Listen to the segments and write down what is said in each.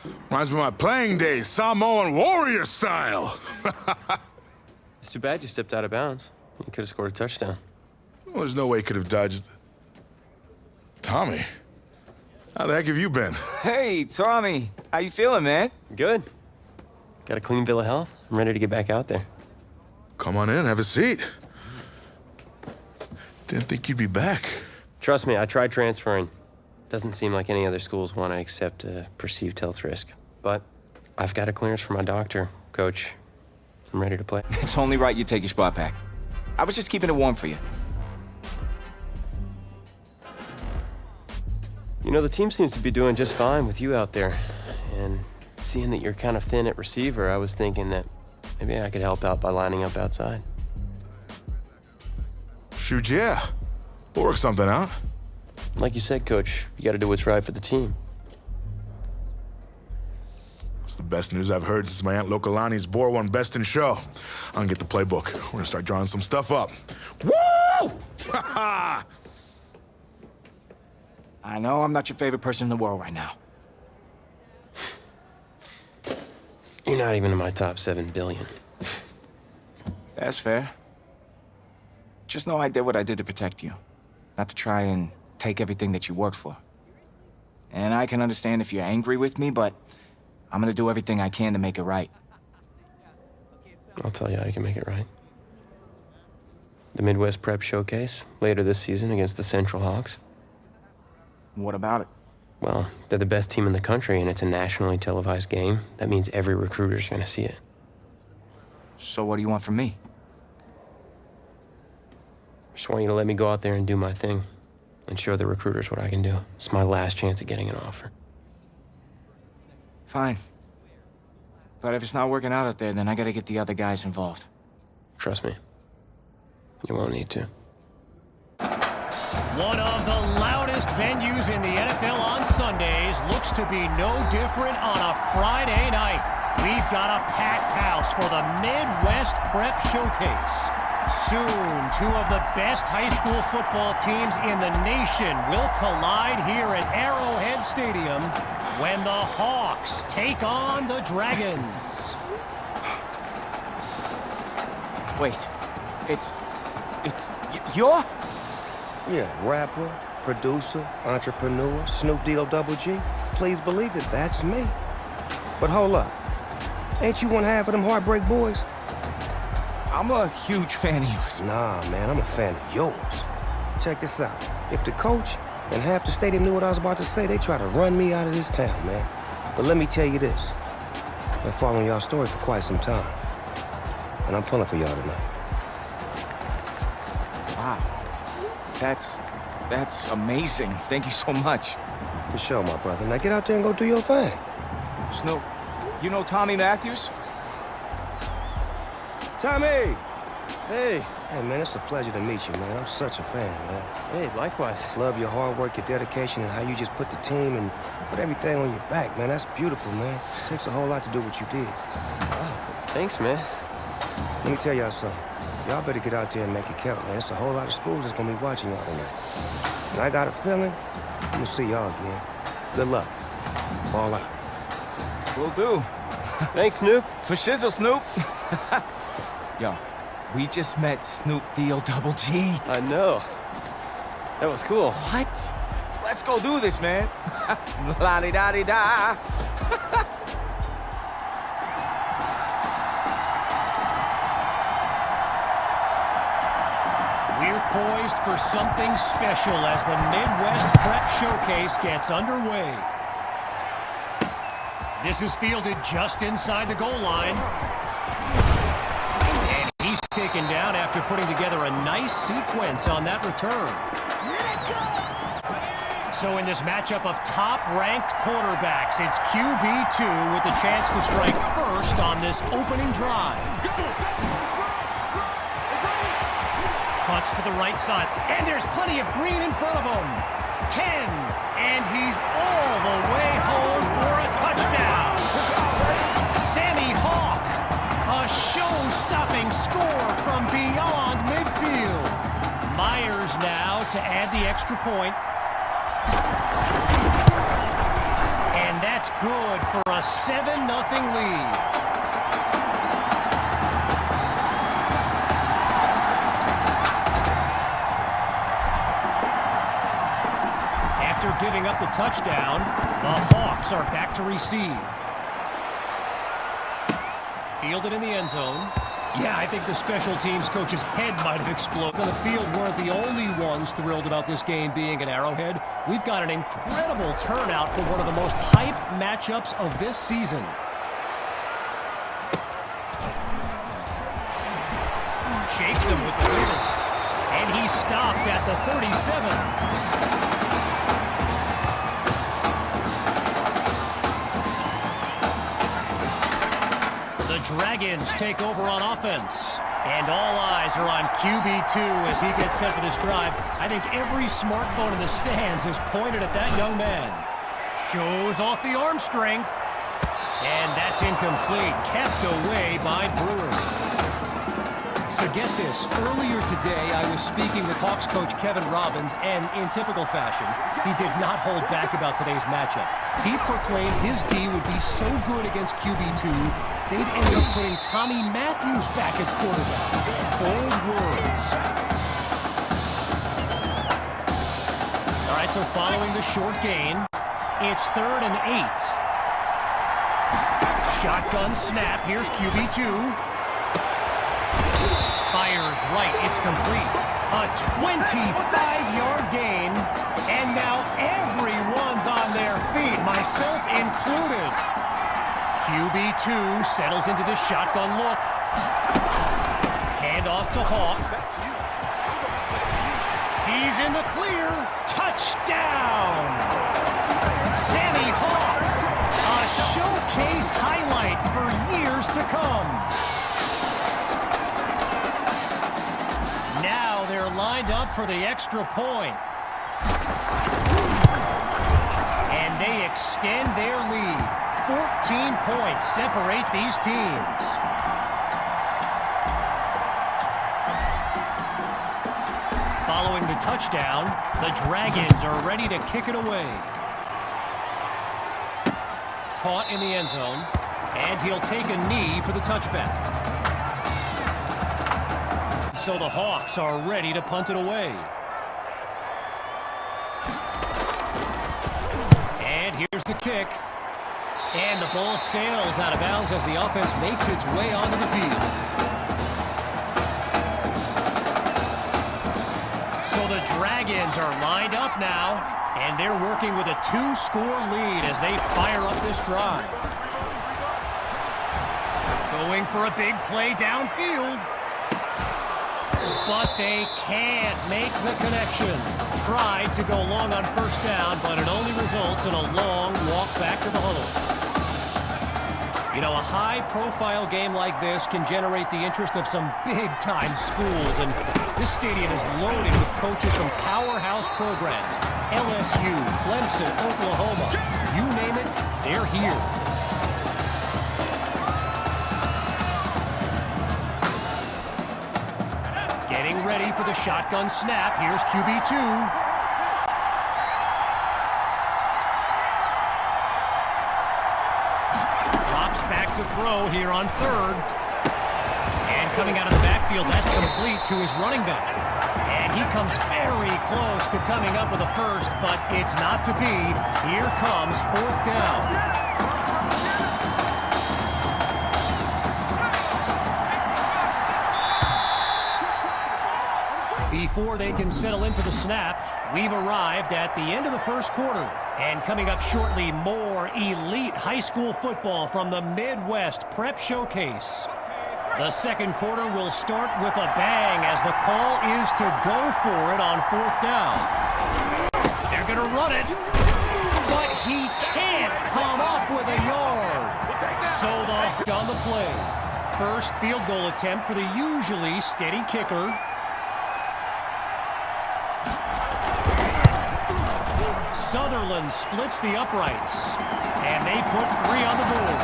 Reminds me of my playing days, Samoan warrior style. It's too bad you stepped out of bounds. You could have scored a touchdown. Well, there's no way he could have dodged. Tommy, how the heck have you been? Hey, Tommy. How you feeling, man? Good. Got a clean bill of health. I'm ready to get back out there. Come on in, have a seat. Didn't think you'd be back. Trust me, I tried transferring. Doesn't seem like any other schools want to accept a perceived health risk. But I've got a clearance from my doctor, Coach. I'm ready to play. It's only right you take your spot back. I was just keeping it warm for you. You know, the team seems to be doing just fine with you out there. And seeing that you're kind of thin at receiver, I was thinking that maybe I could help out by lining up outside. Shoot, yeah. We'll work something out. Like you said, Coach, you got to do what's right for the team. It's the best news I've heard since my Aunt Lokalani's Boar won Best in Show. I'm gonna get the playbook. We're gonna start drawing some stuff up. Woo! Ha I know I'm not your favorite person in the world right now. You're not even in my top 7 billion. That's fair. Just know I did what I did to protect you. Not to try and take everything that you worked for. And I can understand if you're angry with me, but I'm gonna do everything I can to make it right. I'll tell you how you can make it right. The Midwest Prep Showcase, later this season against the Central Hawks. What about it? Well, they're the best team in the country, and it's a nationally televised game. That means every recruiter's gonna see it. So what do you want from me? Just want you to let me go out there and do my thing and show the recruiters what I can do. It's my last chance at getting an offer. Fine. But if it's not working out there, then I gotta get the other guys involved. Trust me, you won't need to. One of the loudest venues in the NFL on Sundays looks to be no different on a Friday night. We've got a packed house for the Midwest Prep Showcase. Soon, 2 of the best high school football teams in the nation will collide here at Arrowhead Stadium when the Hawks take on the Dragons. Wait, you're? Yeah, rapper, producer, entrepreneur, Snoop D-O-double G. Please believe it, that's me. But hold up, ain't you one half of them Heartbreak Boys? I'm a huge fan of yours. Nah, man, I'm a fan of yours. Check this out. If the coach and half the stadium knew what I was about to say, they try to run me out of this town, man. But let me tell you this. I've been following y'all story for quite some time. And I'm pulling for y'all tonight. Wow. That's amazing. Thank you so much. For sure, my brother. Now get out there and go do your thing. Snoop, you know Tommy Matthews? Tommy! Hey. Hey, man, it's a pleasure to meet you, man. I'm such a fan, man. Hey, likewise. Love your hard work, your dedication, and how you just put the team and put everything on your back, man. That's beautiful, man. It takes a whole lot to do what you did. Oh, thanks, man. Let me tell y'all something. Y'all better get out there and make it count, man. It's a whole lot of schools that's gonna be watching y'all tonight. And I got a feeling I'm gonna see y'all again. Good luck. Ball out. Will do. Thanks, Snoop. For shizzle, Snoop. Yo, we just met Snoop D-O-double G. I know. That was cool. What? Let's go do this, man. La-di-da-di-da. We're poised for something special as the Midwest Prep Showcase gets underway. This is fielded just inside the goal line. And he's taken down after putting together a nice sequence on that return. So in this matchup of top-ranked quarterbacks, it's QB2 with the chance to strike first on this opening drive. Cuts to the right side, and there's plenty of green in front of him. 10, and he's all the way home for a touchdown. Sammy Hawk, a show-stopping score from beyond midfield. Myers now to add the extra point. And that's good for a 7-0 lead. After giving up the touchdown, the Hawks are back to receive. Fielded in the end zone. Yeah, I think the special teams coach's head might have exploded. On the field weren't the only ones thrilled about this game being at Arrowhead. We've got an incredible turnout for one of the most hyped matchups of this season. Shakes him with the leader. And he's stopped at the 37. The Dragons take over on offense. And all eyes are on QB2 as he gets set for this drive. I think every smartphone in the stands is pointed at that young man. Shows off the arm strength. And that's incomplete. Kept away by Brewer. So get this, earlier today I was speaking with Hawks coach Kevin Robbins, and in typical fashion, he did not hold back about today's matchup. He proclaimed his D would be so good against QB2, they'd end up putting Tommy Matthews back at quarterback. Bold words. All right, so following the short gain, it's 3rd and 8. Shotgun snap, here's QB2. Fires right, it's complete. A 25-yard gain, and now everyone's on their feet, myself included. QB2 settles into the shotgun look. Hand off to Hawk. He's in the clear. Touchdown! Sammy Hawk, a showcase highlight for years to come. Now they're lined up for the extra point. And they extend their lead. 14 points separate these teams. Following the touchdown, the Dragons are ready to kick it away. Caught in the end zone, and he'll take a knee for the touchback. So the Hawks are ready to punt it away. And here's the kick. And the ball sails out of bounds as the offense makes its way onto the field. So the Dragons are lined up now, and they're working with a 2-score lead as they fire up this drive. Going for a big play downfield. But they can't make the connection. Tried to go long on first down, but it only results in a long walk back to the huddle. You know, a high-profile game like this can generate the interest of some big-time schools, and this stadium is loaded with coaches from powerhouse programs. LSU, Clemson, Oklahoma, you name it, they're here. Getting ready for the shotgun snap. Here's QB2. Drops back to throw here on 3rd. And coming out of the backfield, that's complete to his running back. And he comes very close to coming up with a first, but it's not to be. Here comes 4th down. Before they can settle in for the snap, we've arrived at the end of the first quarter. And coming up shortly, more elite high school football from the Midwest Prep Showcase. The second quarter will start with a bang as the call is to go for it on 4th down. They're going to run it, but he can't come up with a yard. So on the play. First field goal attempt for the usually steady kicker. Sutherland splits the uprights, and they put 3 on the board.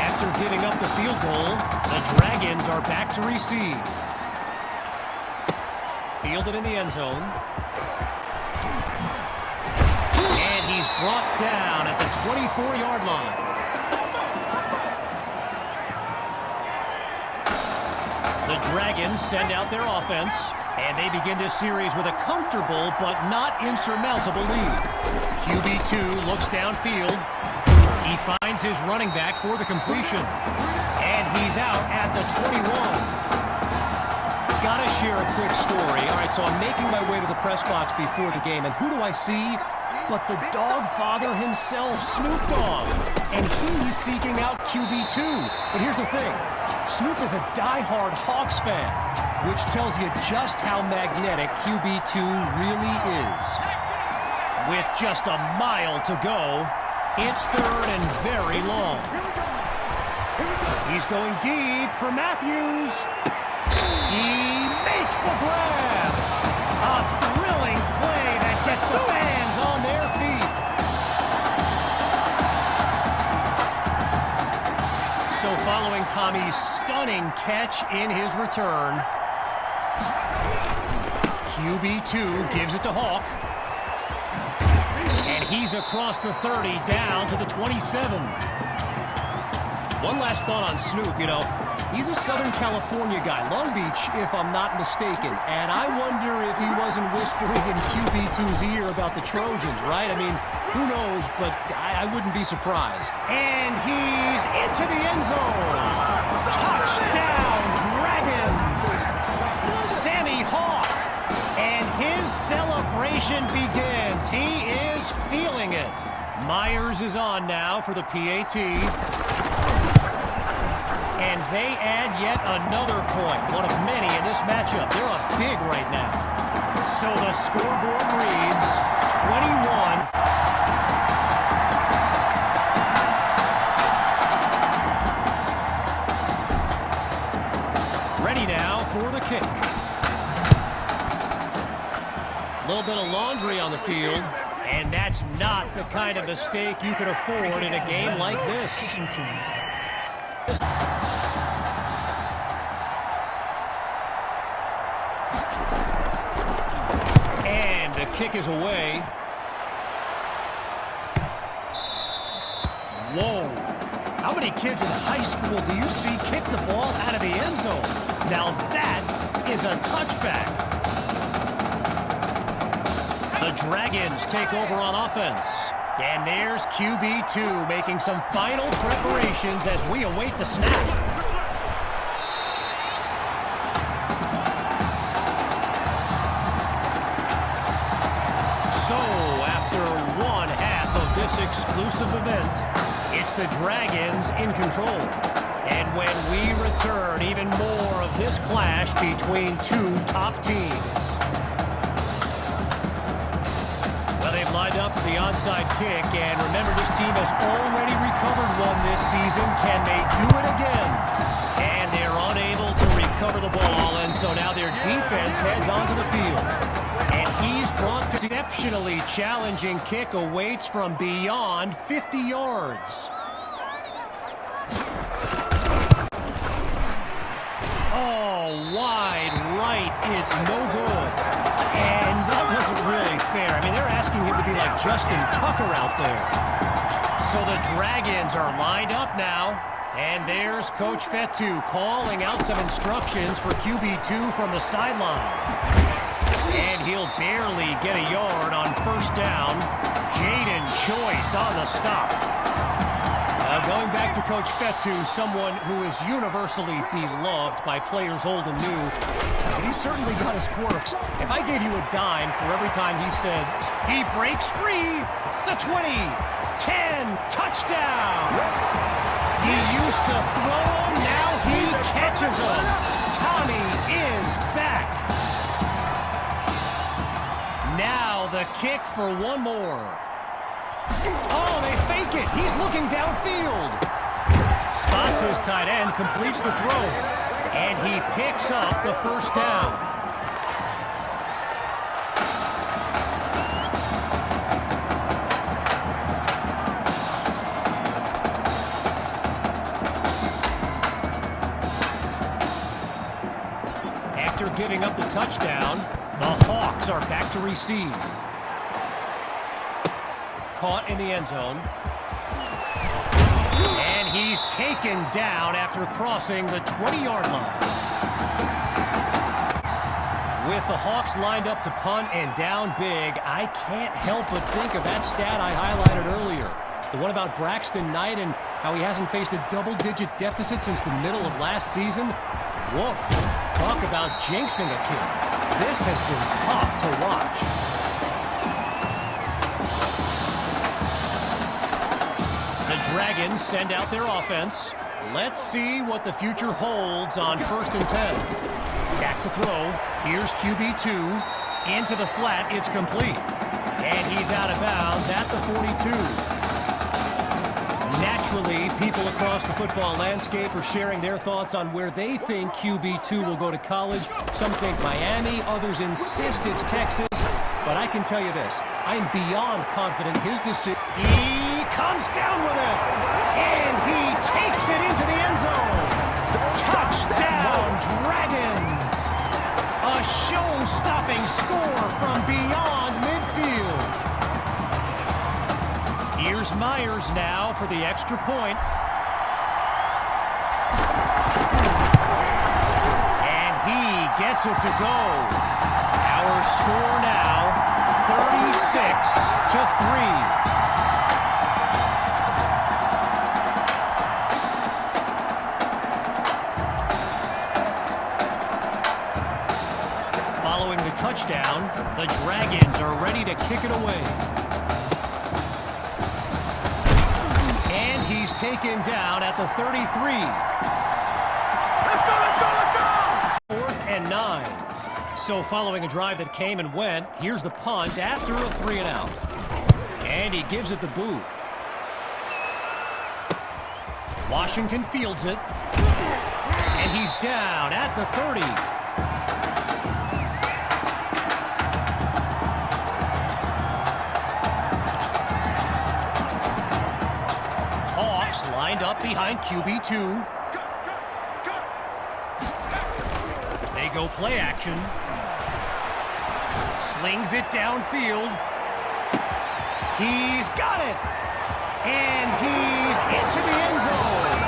After giving up the field goal, the Dragons are back to receive. Fielded in the end zone. And he's brought down at the 24-yard line. The Dragons send out their offense, and they begin this series with a comfortable but not insurmountable lead. QB2 looks downfield. He finds his running back for the completion, and he's out at the 21. Gotta share a quick story. All right, so I'm making my way to the press box before the game, and who do I see but the dog father himself, Snoop Dogg, and he's seeking out QB2. But here's the thing. Snoop is a diehard Hawks fan, which tells you just how magnetic QB2 really is. With just a mile to go, it's third and very long. He's going deep for Matthews. He makes the grab. A thrilling play that gets the fans on their feet. So following Tommy's stunning catch in his return, QB2 gives it to Hawk. And he's across the 30 down to the 27. One last thought on Snoop, you know. He's a Southern California guy, Long Beach, if I'm not mistaken. And I wonder if he wasn't whispering in QB2's ear about the Trojans, right? I mean, who knows, but I wouldn't be surprised. And he's into the end zone. Touchdown, Dragons! Sammy Hawk. And his celebration begins. He is feeling it. Myers is on now for the PAT. And they add yet another point, one of many in this matchup. They're up big right now. So the scoreboard reads 21. Ready now for the kick. A little bit of laundry on the field, and that's not the kind of mistake you could afford in a game like this. And the kick is away. Whoa. How many kids in high school do you see kick the ball out of the end zone? Now that is a touchback. The Dragons take over on offense. And there's QB2 making some final preparations as we await the snap. So, after one half of this exclusive event, it's the Dragons in control. And when we return, even more of this clash between two top teams. Well, they've lined up for the onside kick, and remember, this team has already recovered one this season. Can they do it again? And they're unable to recover the ball, and so now their defense heads onto the field. And he's brought to exceptionally challenging kick awaits from beyond 50 yards. Oh, wide right. It's no good. And that wasn't really fair. I mean, they're asking him to be like Justin Tucker out there. So the Dragons are lined up now. And there's Coach Fetu calling out some instructions for QB2 from the sideline. And he'll barely get a yard on first down. Jaden Choice on the stop. Going back to Coach Fetu, someone who is universally beloved by players old and new. But he's certainly got his quirks. If I gave you a dime for every time he said, he breaks free, the 20, 10, touchdown. He used to throw them, now he catches them. Tommy is back. Now the kick for one more. Oh, they fake it. He's looking downfield. Spots his tight end, completes the throw. And he picks up the first down. After giving up the touchdown, the Hawks are back to receive. caught in the end zone. And he's taken down after crossing the 20-yard line. With the Hawks lined up to punt and down big, I can't help but think of that stat I highlighted earlier. The one about Braxton Knight and how he hasn't faced a double-digit deficit since the middle of last season. Woof. Talk about jinxing a kid. This has been tough to watch. The Dragons send out their offense. Let's see what the future holds on 1st and 10. Back to throw. Here's QB2. Into the flat. It's complete. And he's out of bounds at the 42. Naturally, people across the football landscape are sharing their thoughts on where they think QB2 will go to college. Some think Miami, others insist it's Texas. But I can tell you this, I'm beyond confident his decision. He comes down with it, and he takes it into the end zone. Touchdown, Dragons! A show-stopping score from beyond midfield. Here's Myers now for the extra point. And he gets it to go. Our score now, 36-3. Following the touchdown, the Dragons are ready to kick it away. He's taken down at the 33. Let's go, let's go, let's go! 4th and 9. So following a drive that came and went, here's the punt after a 3 and out. And he gives it the boot. Washington fields it. And he's down at the 30. Lined up behind QB2. They go play action. Slings it downfield. He's got it. And he's into the end zone.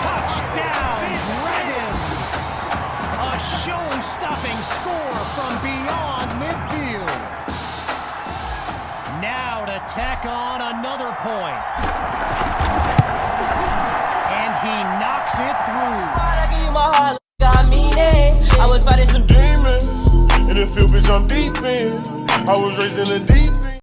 Touchdown, Dragons. A show-stopping score from beyond midfield. Now to tack on another point. And he knocks it through. I give you my heart, I mean it. I was fighting some demons. In the field, bitch, I'm deep in. I was raised in the deep end.